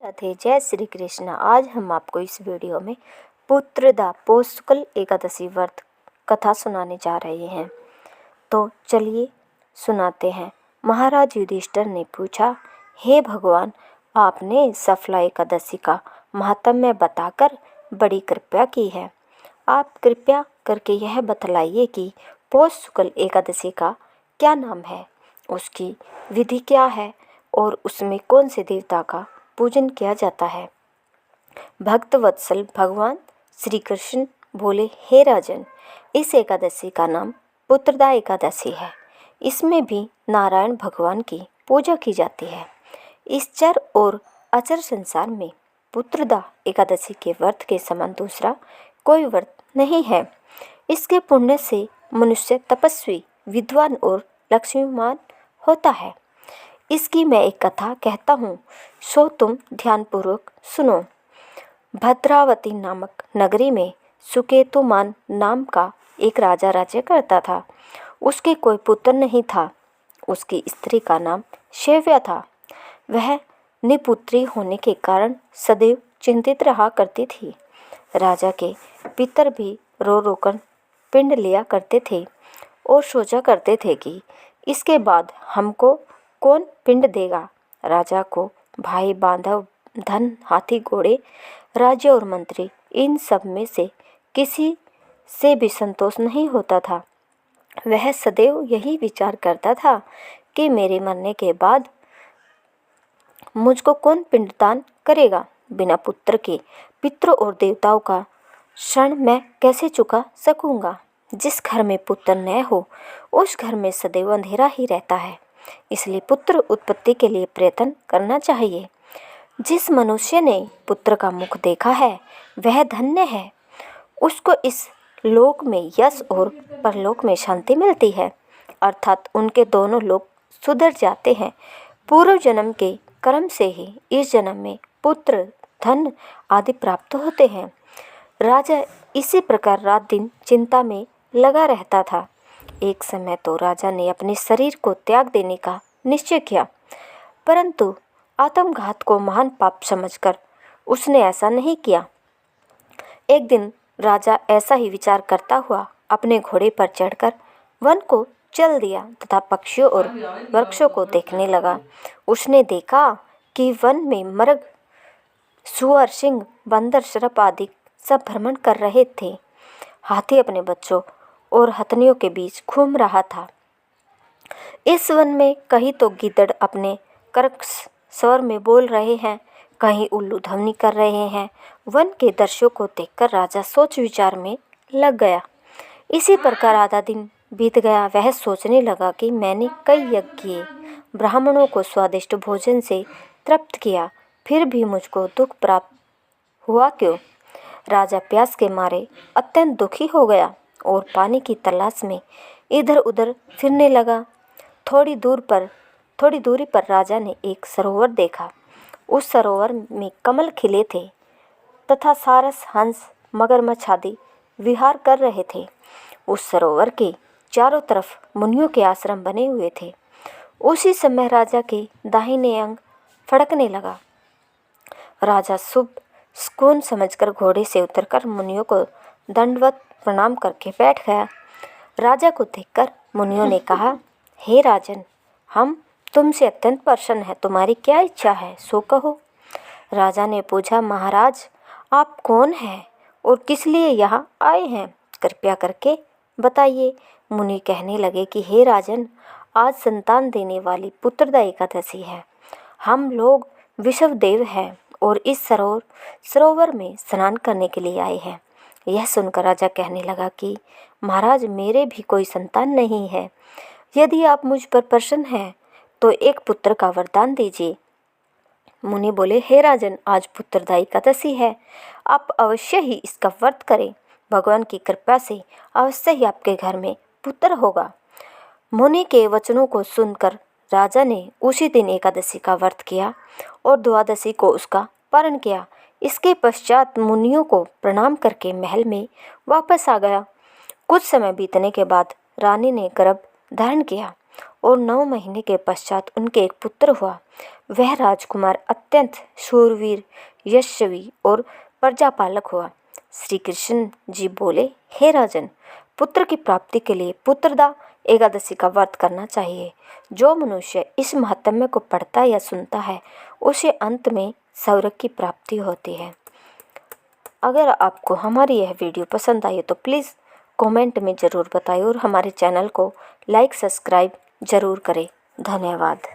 राधे, जय श्री कृष्ण। आज हम आपको इस वीडियो में पुत्रदा शुक्ल एकादशी व्रत कथा सुनाने जा रहे हैं। तो चलिए सुनाते हैं। महाराज युधिष्ठिर ने पूछा, हे भगवान, आपने सफला एकादशी का महात्म्य बताकर बड़ी कृपा की है। आप कृपया करके यह बतलाइए कि पौष शुक्ल एकादशी का क्या नाम है, उसकी विधि क्या है और उसमें कौन से देवता का पूजन किया जाता है। भक्त वत्सल भगवान श्री कृष्ण बोले, हे राजन, इस एकादशी का नाम पुत्रदा एकादशी है। इसमें भी नारायण भगवान की पूजा की जाती है। इस चर और अचर संसार में पुत्रदा एकादशी के व्रत के समान दूसरा कोई व्रत नहीं है। इसके पुण्य से मनुष्य तपस्वी, विद्वान और लक्ष्मीवान होता है। इसकी मैं एक कथा कहता हूँ, सो तुम ध्यानपूर्वक सुनो। भद्रावती नामक नगरी में सुकेतुमान नाम का एक राजा राज्य करता था। उसके कोई पुत्र नहीं था। उसकी स्त्री का नाम शैव्या था। वह निपुत्री होने के कारण सदैव चिंतित रहा करती थी। राजा के पितर भी रो रोकर पिंड लिया करते थे और सोचा करते थे कि इसके बाद हमको कौन पिंड देगा। राजा को भाई, बांधव, धन, हाथी, घोड़े, राज्य और मंत्री, इन सब में से किसी से भी संतोष नहीं होता था। वह सदैव यही विचार करता था कि मेरे मरने के बाद मुझको कौन पिंडदान करेगा। बिना पुत्र के पितरों और देवताओं का ऋण मैं कैसे चुका सकूंगा। जिस घर में पुत्र न हो उस घर में सदैव अंधेरा ही रहता है। इसलिए पुत्र उत्पत्ति के लिए प्रयत्न करना चाहिए। जिस मनुष्य ने पुत्र का मुख देखा है वह धन्य है। उसको इस लोक में यश और परलोक में शांति मिलती है, अर्थात उनके दोनों लोक सुधर जाते हैं। पूर्व जन्म के कर्म से ही इस जन्म में पुत्र, धन आदि प्राप्त होते हैं। राजा इसी प्रकार रात दिन चिंता में लगा रहता था। एक समय तो राजा ने अपने शरीर को त्याग देने का निश्चय किया, परंतु आत्मघात को महान पाप समझकर उसने ऐसा नहीं किया। एक दिन राजा ऐसा ही विचार करता हुआ अपने घोड़े पर चढ़कर वन को चल दिया तथा पक्षियों और वृक्षों को देखने लगा। उसने देखा कि वन में मृग, सुअर, सिंह, बंदर, सर्प आदि सब भ्रमण कर रहे थे। हाथी अपने बच्चों और हथनियों के बीच घूम रहा था। इस वन में कहीं तो गिद्ध अपने कर्कश स्वर में बोल रहे हैं, कहीं उल्लू ध्वनि कर रहे हैं। वन के दृश्यों को देखकर राजा सोच विचार में लग गया। इसी प्रकार आधा दिन बीत गया। वह सोचने लगा कि मैंने कई यज्ञ किए, ब्राह्मणों को स्वादिष्ट भोजन से तृप्त किया, फिर भी मुझको दुख प्राप्त हुआ क्यों। राजा प्यास के मारे अत्यंत दुखी हो गया और पानी की तलाश में इधर उधर फिरने लगा। थोड़ी दूरी पर राजा ने एक सरोवर देखा। उस सरोवर में कमल खिले थे तथा सारस, हंस, मगरमच्छ आदि विहार कर रहे थे। उस सरोवर के चारों तरफ मुनियों के आश्रम बने हुए थे। उसी समय राजा के दाहिने अंग फड़कने लगा। राजा शुभ शकुन समझकर घोड़े से उतरकर मुनियों को दंडवत प्रणाम करके बैठ गया। राजा को देखकर मुनियों ने कहा, हे राजन, हम तुमसे अत्यंत प्रसन्न हैं। तुम्हारी क्या इच्छा है, सो कहो। राजा ने पूछा, महाराज, आप कौन हैं और किस लिए यहाँ आए हैं, कृपया करके बताइए। मुनि कहने लगे कि हे राजन, आज संतान देने वाली पुत्रदा एकादशी है। हम लोग विश्वदेव हैं और इस सरोवर में स्नान करने के लिए आए हैं। यह सुनकर राजा कहने लगा कि महाराज, मेरे भी कोई संतान नहीं है। यदि आप मुझ पर प्रसन्न हैं तो एक पुत्र का वरदान दीजिए। मुनि बोले, हे राजन, आज पुत्रदा एकादशी है, आप अवश्य ही इसका व्रत करें। भगवान की कृपा से अवश्य ही आपके घर में पुत्र होगा। मुनि के वचनों को सुनकर राजा ने उसी दिन एकादशी का व्रत किया और द्वादशी को उसका पारण किया। इसके पश्चात मुनियों को प्रणाम करके महल में वापस आ गया। कुछ समय बीतने के बाद रानी ने गर्भ धारण किया और 9 महीने के पश्चात उनके एक पुत्र हुआ। वह राजकुमार अत्यंत शूरवीर, यशस्वी और प्रजापालक हुआ। श्री कृष्ण जी बोले, हे राजन, पुत्र की प्राप्ति के लिए पुत्रदा एकादशी का व्रत करना चाहिए। जो मनुष्य इस महात्म्य को पढ़ता या सुनता है उसे अंत में स्वर्ग की प्राप्ति होती है। अगर आपको हमारी यह वीडियो पसंद आई तो प्लीज़ कमेंट में ज़रूर बताएं और हमारे चैनल को लाइक सब्सक्राइब ज़रूर करें। धन्यवाद।